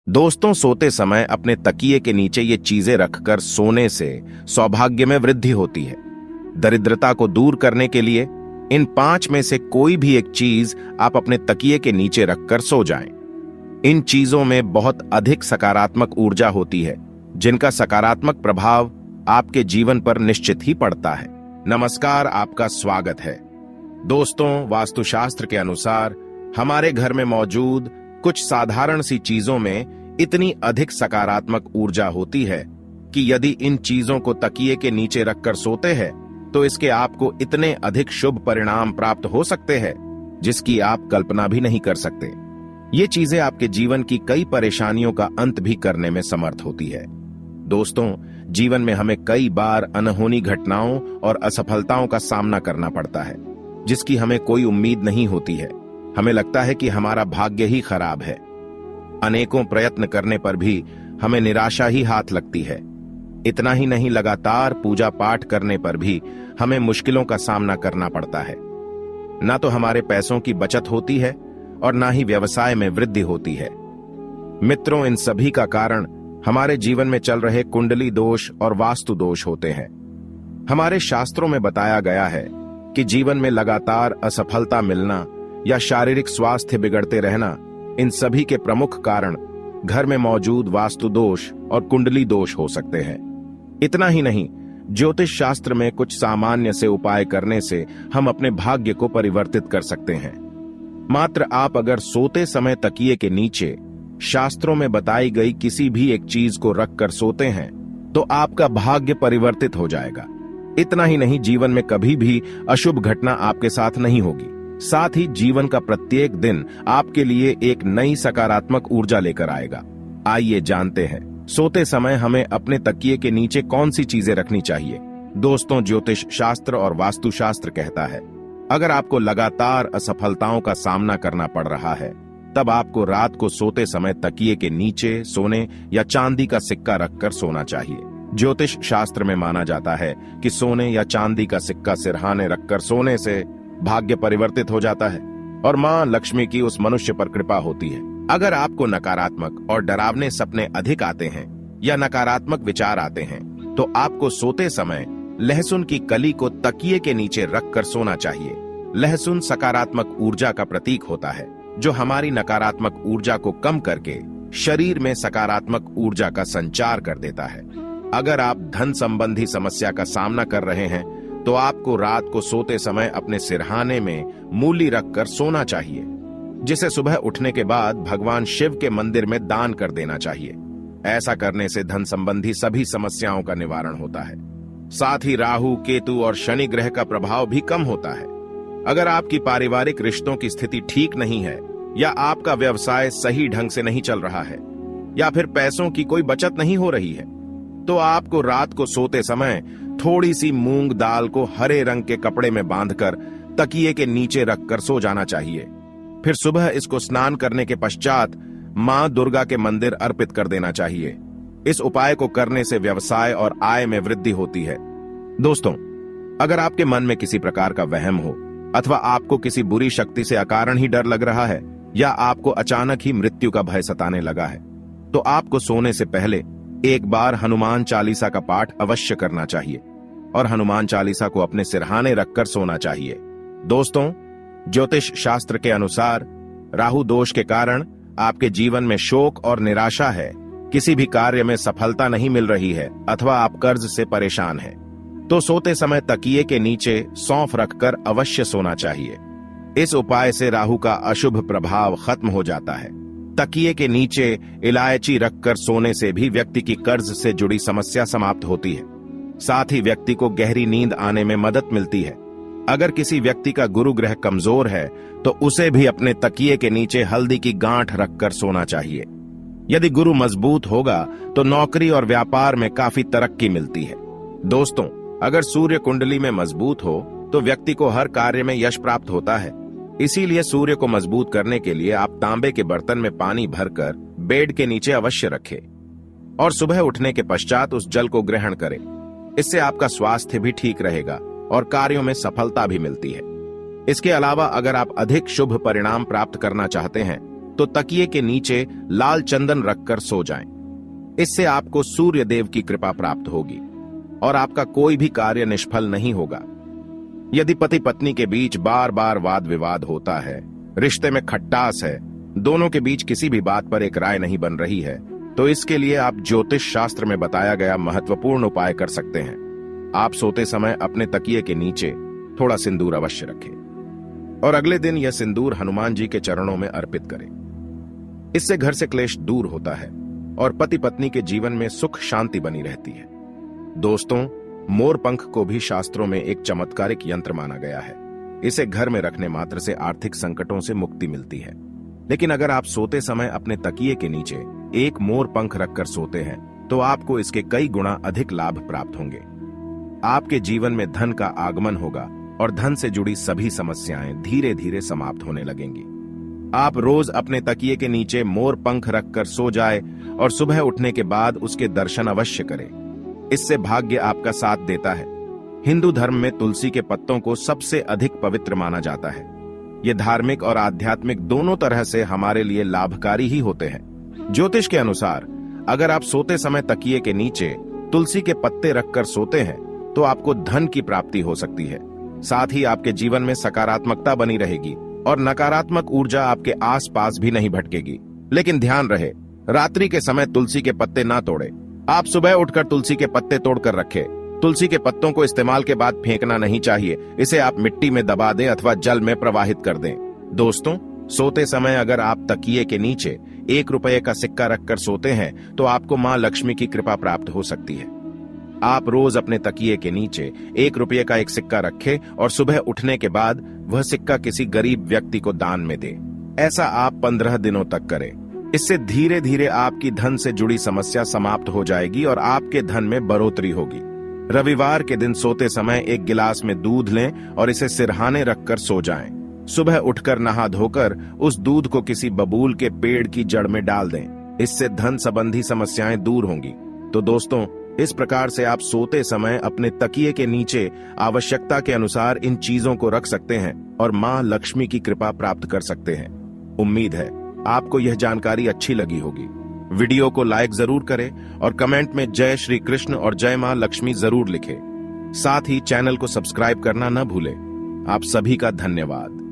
दोस्तों, सोते समय अपने तकिए के नीचे ये चीजें रखकर सोने से सौभाग्य में वृद्धि होती है। दरिद्रता को दूर करने के लिए इन 5 में से कोई भी एक चीज आप अपने तकिए के नीचे रखकर सो जाएं। इन चीजों में बहुत अधिक सकारात्मक ऊर्जा होती है, जिनका सकारात्मक प्रभाव आपके जीवन पर निश्चित ही पड़ता है। नमस्कार, आपका स्वागत है। दोस्तों, वास्तुशास्त्र के अनुसार हमारे घर में मौजूद कुछ साधारण सी चीजों में इतनी अधिक सकारात्मक ऊर्जा होती है कि यदि इन चीजों को तकिए के नीचे रखकर सोते हैं तो इसके आपको इतने अधिक शुभ परिणाम प्राप्त हो सकते हैं जिसकी आप कल्पना भी नहीं कर सकते। ये चीजें आपके जीवन की कई परेशानियों का अंत भी करने में समर्थ होती है। दोस्तों, जीवन में हमें कई बार अनहोनी घटनाओं और असफलताओं का सामना करना पड़ता है जिसकी हमें कोई उम्मीद नहीं होती है। हमें लगता है कि हमारा भाग्य ही खराब है। अनेकों प्रयत्न करने पर भी हमें निराशा ही हाथ लगती है। इतना ही नहीं, लगातार पूजा पाठ करने पर भी हमें मुश्किलों का सामना करना पड़ता है। ना तो हमारे पैसों की बचत होती है और ना ही व्यवसाय में वृद्धि होती है। मित्रों, इन सभी का कारण हमारे जीवन में चल रहे कुंडली दोष और वास्तु दोष होते हैं। हमारे शास्त्रों में बताया गया है कि जीवन में लगातार असफलता मिलना या शारीरिक स्वास्थ्य बिगड़ते रहना, इन सभी के प्रमुख कारण घर में मौजूद वास्तु दोष और कुंडली दोष हो सकते हैं। इतना ही नहीं, ज्योतिष शास्त्र में कुछ सामान्य से उपाय करने से हम अपने भाग्य को परिवर्तित कर सकते हैं। मात्र आप अगर सोते समय तकिए के नीचे शास्त्रों में बताई गई किसी भी एक चीज को रखकर सोते हैं तो आपका भाग्य परिवर्तित हो जाएगा। इतना ही नहीं, जीवन में कभी भी अशुभ घटना आपके साथ नहीं होगी। साथ ही जीवन का प्रत्येक दिन आपके लिए एक नई सकारात्मक ऊर्जा लेकर आएगा। आइए जानते हैं, सोते समय हमें अपने तकिए के नीचे कौन सी चीजें रखनी चाहिए। दोस्तों, ज्योतिष शास्त्र और वास्तुशास्त्र कहता है, अगर आपको लगातार असफलताओं का सामना करना पड़ रहा है तब आपको रात को सोते समय तकिए के नीचे सोने या चांदी का सिक्का रखकर सोना चाहिए। ज्योतिष शास्त्र में माना जाता है कि सोने या चांदी का सिक्का सिरहाने रखकर सोने से भाग्य परिवर्तित हो जाता है और मां लक्ष्मी की उस मनुष्य पर कृपा होती है। अगर आपको नकारात्मक और डरावने सपने अधिक आते हैं या नकारात्मक विचार आते हैं तो आपको सोते समय लहसुन की कली को तकिए के नीचे रखकर सोना चाहिए। लहसुन सकारात्मक ऊर्जा का प्रतीक होता है जो हमारी नकारात्मक ऊर्जा को कम करके शरीर में सकारात्मक ऊर्जा का संचार कर देता है। अगर आप धन संबंधी समस्या का सामना कर रहे हैं तो आपको रात को सोते समय अपने सिरहाने में मूली रखकर सोना चाहिए, जिसे सुबह उठने के बाद भगवान शिव के मंदिर में दान कर देना चाहिए। ऐसा करने से धन संबंधी सभी समस्याओं का निवारण होता है। साथ ही राहु, केतु और शनि ग्रह का प्रभाव भी कम होता है। अगर आपकी पारिवारिक रिश्तों की स्थिति ठीक नहीं है या आपका व्यवसाय सही ढंग से नहीं चल रहा है या फिर पैसों की कोई बचत नहीं हो रही है तो आपको रात को सोते समय थोड़ी सी मूंग दाल को हरे रंग के कपड़े में बांधकर तकिए के नीचे रखकर सो जाना चाहिए। फिर सुबह इसको स्नान करने के पश्चात मां दुर्गा के मंदिर अर्पित कर देना चाहिए। इस उपाय को करने से व्यवसाय और आय में वृद्धि होती है। दोस्तों, अगर आपके मन में किसी प्रकार का वहम हो अथवा आपको किसी बुरी शक्ति से अकारण ही डर लग रहा है या आपको अचानक ही मृत्यु का भय सताने लगा है तो आपको सोने से पहले एक बार हनुमान चालीसा का पाठ अवश्य करना चाहिए और हनुमान चालीसा को अपने सिरहाने रखकर सोना चाहिए। दोस्तों, ज्योतिष शास्त्र के अनुसार राहु दोष के कारण आपके जीवन में शोक और निराशा है, किसी भी कार्य में सफलता नहीं मिल रही है अथवा आप कर्ज से परेशान हैं, तो सोते समय तकिए के नीचे सौंफ रखकर अवश्य सोना चाहिए। इस उपाय से राहु का अशुभ प्रभाव खत्म हो जाता है। तकिए के नीचे इलायची रखकर सोने से भी व्यक्ति की कर्ज से जुड़ी समस्या समाप्त होती है। साथ ही व्यक्ति को गहरी नींद आने में मदद मिलती है। अगर किसी व्यक्ति का गुरु ग्रह कमजोर है तो उसे भी अपने तकिए के नीचे हल्दी की गांठ रखकर सोना चाहिए। यदि गुरु मजबूत होगा तो नौकरी और व्यापार में काफी तरक्की मिलती है। दोस्तों, अगर सूर्य कुंडली में मजबूत हो तो व्यक्ति को हर कार्य में यश प्राप्त होता है। इसीलिए सूर्य को मजबूत करने के लिए आप तांबे के बर्तन में पानी भरकर बेड के नीचे अवश्य रखें और सुबह उठने के पश्चात उस जल को ग्रहण करें। इससे आपका स्वास्थ्य भी ठीक रहेगा और कार्यों में सफलता भी मिलती है। इसके अलावा अगर आप अधिक शुभ परिणाम प्राप्त करना चाहते हैं तो तकिए के नीचे लाल चंदन रखकर सो जाएं। इससे आपको सूर्य देव की कृपा प्राप्त होगी और आपका कोई भी कार्य निष्फल नहीं होगा। यदि पति पत्नी के बीच बार बार वाद विवाद होता है, रिश्ते में खट्टास है, दोनों के बीच किसी भी बात पर एक राय नहीं बन रही है, तो इसके लिए आप ज्योतिष शास्त्र में बताया गया महत्वपूर्ण उपाय कर सकते हैं। आप सोते समय अपने तकिए के नीचे थोड़ा सिंदूर अवश्य रखें और अगले दिन यह सिंदूर हनुमान जी के चरणों में अर्पित करें। इससे घर से क्लेश दूर होता है और पति पत्नी के जीवन में सुख शांति बनी रहती है। दोस्तों, मोर पंख को भी शास्त्रों में एक चमत्कारिक यंत्र माना गया है। इसे घर में रखने मात्र से आर्थिक संकटों से मुक्ति मिलती है। लेकिन अगर आप सोते समय अपने तकिए के नीचे एक मोर पंख रखकर सोते हैं तो आपको इसके कई गुना अधिक लाभ प्राप्त होंगे। आपके जीवन में धन का आगमन होगा और धन से जुड़ी सभी समस्याएं धीरे धीरे समाप्त होने लगेंगी। आप रोज अपने तकिए के नीचे मोर पंख रखकर सो जाए और सुबह उठने के बाद उसके दर्शन अवश्य करें। इससे भाग्य आपका साथ देता है। हिंदू धर्म में तुलसी के पत्तों को सबसे अधिक पवित्र माना जाता है। ये धार्मिक और आध्यात्मिक दोनों तरह से हमारे लिए लाभकारी ही होते हैं। ज्योतिष के अनुसार अगर आप सोते समय तकिए के नीचे तुलसी के पत्ते रखकर सोते हैं तो आपको धन की प्राप्ति हो सकती है। साथ ही आपके जीवन में सकारात्मकता बनी रहेगी और नकारात्मक ऊर्जा आपके आसपास भी नहीं भटकेगी। लेकिन ध्यान रहे, रात्रि के समय तुलसी के पत्ते ना तोड़े। आप सुबह उठकर तुलसी के पत्ते तोड़कर रखें। तुलसी के पत्तों को इस्तेमाल के बाद फेंकना नहीं चाहिए। इसे आप मिट्टी में दबा दें अथवा जल में प्रवाहित कर दें। दोस्तों, सोते समय अगर आप तकिए के नीचे 1 रुपये का सिक्का रखकर सोते हैं तो आपको मां लक्ष्मी की कृपा प्राप्त हो सकती है। आप रोज अपने तकिए के नीचे 1 रुपये का एक सिक्का रखें और सुबह उठने के बाद वह सिक्का किसी गरीब व्यक्ति को दान में दें। ऐसा आप 15 दिनों तक करें। इससे धीरे धीरे आपकी धन से जुड़ी समस्या समाप्त हो जाएगी और आपके धन में बढ़ोतरी होगी। रविवार के दिन सोते समय 1 गिलास में दूध लें और इसे सिरहाने रखकर सो जाएं। सुबह उठकर नहा धोकर उस दूध को किसी बबूल के पेड़ की जड़ में डाल दें। इससे धन संबंधी समस्याएं दूर होंगी। तो दोस्तों, इस प्रकार से आप सोते समय अपने तकिए के नीचे आवश्यकता के अनुसार इन चीजों को रख सकते हैं और मां लक्ष्मी की कृपा प्राप्त कर सकते हैं। उम्मीद है आपको यह जानकारी अच्छी लगी होगी। वीडियो को लाइक जरूर करें और कमेंट में जय श्री कृष्ण और जय मां लक्ष्मी जरूर लिखें। साथ ही चैनल को सब्सक्राइब करना न भूलें। आप सभी का धन्यवाद।